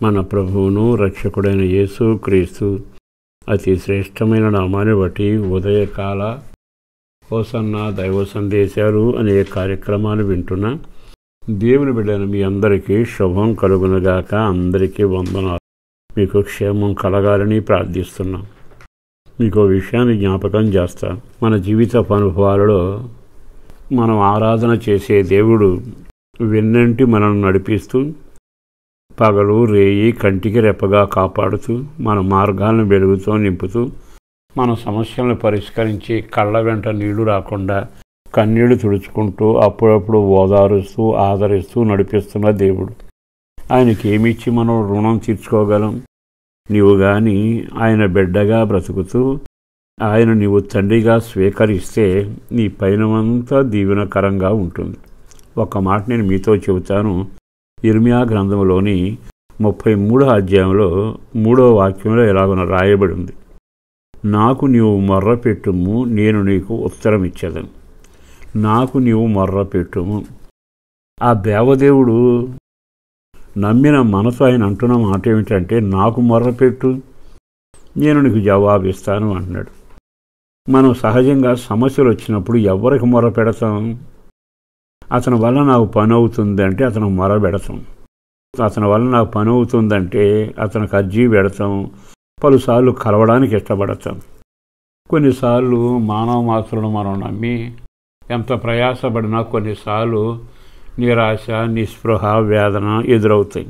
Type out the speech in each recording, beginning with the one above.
మన ప్రభువును రక్షకుడైన యేసు క్రీస్తు అతి శ్రేష్టమైన నామాన్ని బట్టి ఉదయకాల హోసన్న దైవ సందేశాలు అనే కార్యక్రమాన్ని వింటున్న దేవుని బిడ్డైన మీ అందరికీ శుభం కలుగునుగాక. అందరికీ వందనాలు. మీకు క్షేమం కలగాలని ప్రార్థిస్తున్నాం. మీకు విషయాన్ని జ్ఞాపకం చేస్తా. మన జీవిత అనుభవాలలో మనం ఆరాధన చేసే దేవుడు వెన్నంటి మనల్ని నడిపిస్తూ పగలు రేయి కంటికి రెప్పగా కాపాడుతూ మన మార్గాలను వెలుగుతో నింపుతూ మన సమస్యలను పరిష్కరించి కళ్ళ వెంట నీళ్లు రాకుండా కన్నీళ్లు తుడుచుకుంటూ అప్పుడప్పుడు ఓదారుస్తూ ఆదరిస్తూ నడిపిస్తున్న దేవుడు. ఆయనకి ఏమిచ్చి మనం రుణం తీర్చుకోగలం? నీవు కానీ ఆయన బిడ్డగా బ్రతుకుతూ ఆయన నీవు తండ్రిగా స్వీకరిస్తే నీ పైనమంతా దీవెనకరంగా ఉంటుంది. ఒక మాట నేను మీతో చెబుతాను. ఇర్మియా గ్రంథంలోని 33వ అధ్యాయంలో 3వ వాక్యంలో ఎలాగో రాయబడి ఉంది. నాకు నీవు మొర్ర పెట్టుము, నేను నీకు ఉత్తరం ఇచ్చేదను. నాకు నీవు మొర్ర పెట్టుము. ఆ దేవదేవుడు నమ్మిన మనసు ఆయన అంటున్న మాట ఏమిటంటే, నాకు మొర్ర పెట్టు, నేను నీకు జవాబిస్తాను అంటున్నాడు. మనం సహజంగా సమస్యలు వచ్చినప్పుడు ఎవరికి మొర్ర పెడతాం? అతని వల్ల నాకు పని అవుతుందంటే అతను మొర పెడతాం. అతని వల్ల నాకు పని అవుతుందంటే అతనికి అర్జీ పెడతాం. పలుసార్లు కలవడానికి ఇష్టపడతాం. కొన్నిసార్లు మానవ మాత్రులను మనం నమ్మి ఎంత ప్రయాసపడినా కొన్నిసార్లు నిరాశ, నిస్పృహ, వేదన ఎదురవుతాయి.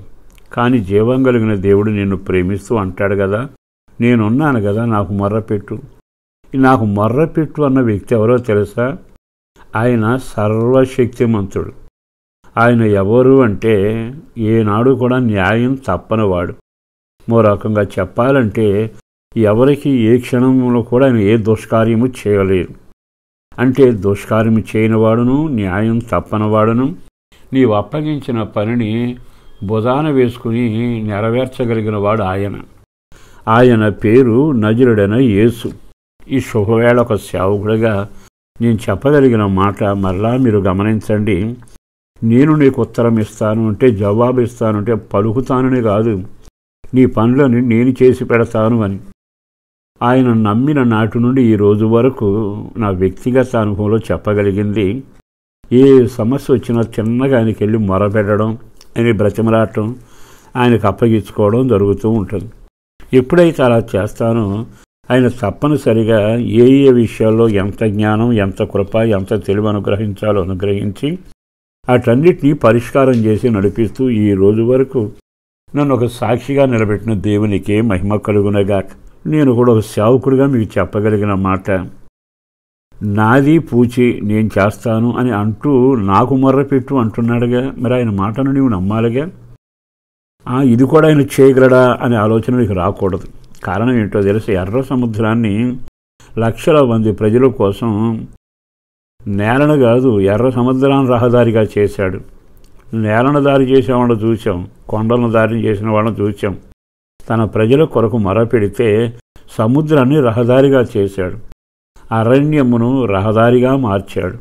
కానీ జీవం కలిగిన దేవుడు నిన్ను ప్రేమిస్తూ అంటాడు కదా, నేనున్నాను కదా, నాకు మొర్రపెట్టు. నాకు మొర్రపెట్టు అన్న వ్యక్తి ఎవరో తెలుసా? ఆయన సర్వశక్తిమంతుడు. ఆయన ఎవరు అంటే ఏనాడు కూడా న్యాయం తప్పనివాడు. మరో రకంగా చెప్పాలంటే ఎవరికి ఏ క్షణంలో కూడా ఆయన ఏ దుష్కార్యము చేయలేరు. అంటే దుష్కార్యము చేయనివాడును, న్యాయం తప్పనివాడును, నీవు అప్పగించిన పనిని భుజాన వేసుకుని నెరవేర్చగలిగిన వాడు ఆయన. ఆయన పేరు నజరుడైన యేసు. ఈ శుభవేళ ఒక సేవకుడిగా నేను చెప్పగలిగిన మాట మరలా మీరు గమనించండి. నేను నీకు ఉత్తరం ఇస్తాను అంటే, జవాబు ఇస్తాను అంటే పలుకుతానని కాదు, నీ పనులను నేను చేసి పెడతాను అని. ఆయన నమ్మిన నాటి నుండి ఈ రోజు వరకు నా వ్యక్తిగత అనుభవంలో చెప్పగలిగింది, ఏ సమస్య వచ్చినా చిన్నగా ఆయనకి వెళ్ళి మొరపెట్టడం, ఆయన బ్రతిమలాడటం, ఆయనకు అప్పగించుకోవడం జరుగుతూ ఉంటుంది. ఎప్పుడైతే అలా చేస్తానో ఆయన తప్పనిసరిగా ఏ ఏ విషయాల్లో ఎంత జ్ఞానం, ఎంత కృప, ఎంత తెలివి అనుగ్రహించాలో అనుగ్రహించి వాటన్నిటినీ పరిష్కారం చేసి నడిపిస్తూ ఈ రోజు వరకు నన్ను ఒక సాక్షిగా నిలబెట్టిన దేవునికే మహిమ కలుగునగాక. నేను కూడా ఒక సేవకుడిగా మీకు చెప్పగలిగిన మాట, నాది పూచి నేను చేస్తాను అని అంటూ నాకు మొర్రపెట్టు అంటున్నాడుగా, మరి ఆయన మాటను నీవు నమ్మాలిగా. ఇది కూడా ఆయన చేయగలడా అనే ఆలోచన నీకు రాకూడదు. కారణం ఏంటో తెలిసి, ఎర్ర సముద్రాన్ని లక్షల మంది ప్రజల కోసం నేలను కాదు ఎర్ర సముద్రాన్ని రహదారిగా చేశాడు. నేలను దారి చేసేవాళ్ళని చూసాం, కొండలను దారి చేసిన వాళ్ళని చూసాం. తన ప్రజల కొరకు మొరపెడితే సముద్రాన్ని రహదారిగా చేశాడు, అరణ్యమును రహదారిగా మార్చాడు.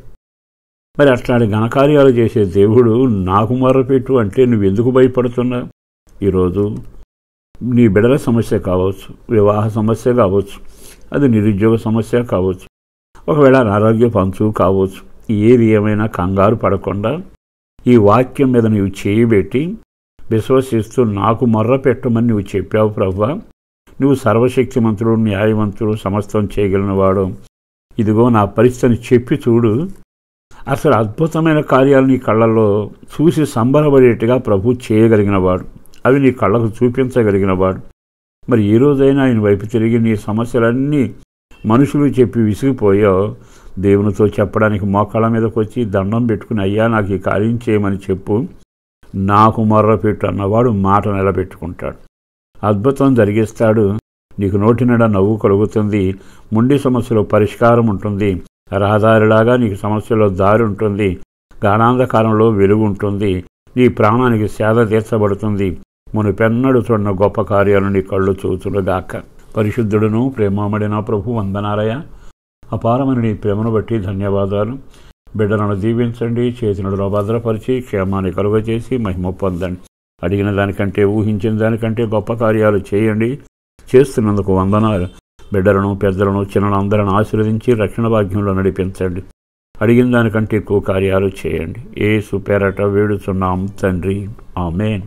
మరి అట్లాంటి ఘనకార్యాలు చేసే దేవుడు నాకు మొరపెట్టు అంటే నువ్వెందుకు భయపడుతున్నావు? ఈరోజు నీ బిడ్డల సమస్య కావచ్చు, వివాహ సమస్య కావచ్చు, అది నిరుద్యోగ సమస్య కావచ్చు, ఒకవేళ అనారోగ్య పంచు కావచ్చు. ఏది ఏమైనా కంగారు పడకుండా ఈ వాక్యం మీద నీవు చేయబెట్టి విశ్వసిస్తూ నాకు మొర్ర పెట్టమని నువ్వు చెప్పావు ప్రభువా, నువ్వు సర్వశక్తిమంతుడు, న్యాయవంతుడు, సమస్తం చేయగలిగినవాడు, ఇదిగో నా పరిస్థితిని చెప్పి చూడు. అసలు అద్భుతమైన కార్యాలు నీ కళ్ళల్లో చూసి సంబరపడేట్టుగా ప్రభు చేయగలిగినవాడు, అవి నీ కళ్ళకు చూపించగలిగినవాడు. మరి ఈ రోజైనా ఆయన వైపు తిరిగి నీ సమస్యలన్నీ మనుషులు చెప్పి విసిగిపోయావు, దేవునితో చెప్పడానికి మోకాళ్ళ మీదకి వచ్చి దండం పెట్టుకుని, అయ్యా నాకు ఈ కార్యం చేయమని చెప్పు, నాకు మొర్రపెట్టు అన్నవాడు మాట నిలబెట్టుకుంటాడు, అద్భుతం జరిగిస్తాడు. నీకు నోటి నిండా నవ్వు కలుగుతుంది, ముండి సమస్యలో పరిష్కారం ఉంటుంది, రహదారిలాగా నీకు సమస్యలో దారి ఉంటుంది, గాఢాంధకారంలో వెలుగు ఉంటుంది, నీ ప్రాణానికి సేద తీర్చబడుతుంది. మునుపెన్నడు చూడన గొప్ప కార్యాలను నీ కళ్ళు చూచునుగాక. పరిశుద్ధుడును ప్రేమమడిన ప్రభు వందనాలయ. అపారమైన నీ ప్రేమను బట్టి ధన్యవాదాలు. బిడ్డలను దీవించండి, చేతినడులో భద్రపరిచి క్షేమాన్ని కలుగజేసి మహిమ పొందండి. అడిగిన దానికంటే, ఊహించిన దానికంటే గొప్ప కార్యాలు చేయండి. చేస్తున్నందుకు వందనాలు. బిడ్డలను, పెద్దలను, చిన్నలందరిని ఆశీర్వదించి రక్షణ భాగ్యంలో నడిపించండి. అడిగిన దానికంటే ఎక్కువ కార్యాలు చేయండి. యేసు పేరట వేడుచున్నాం తండ్రి. ఆమేన్.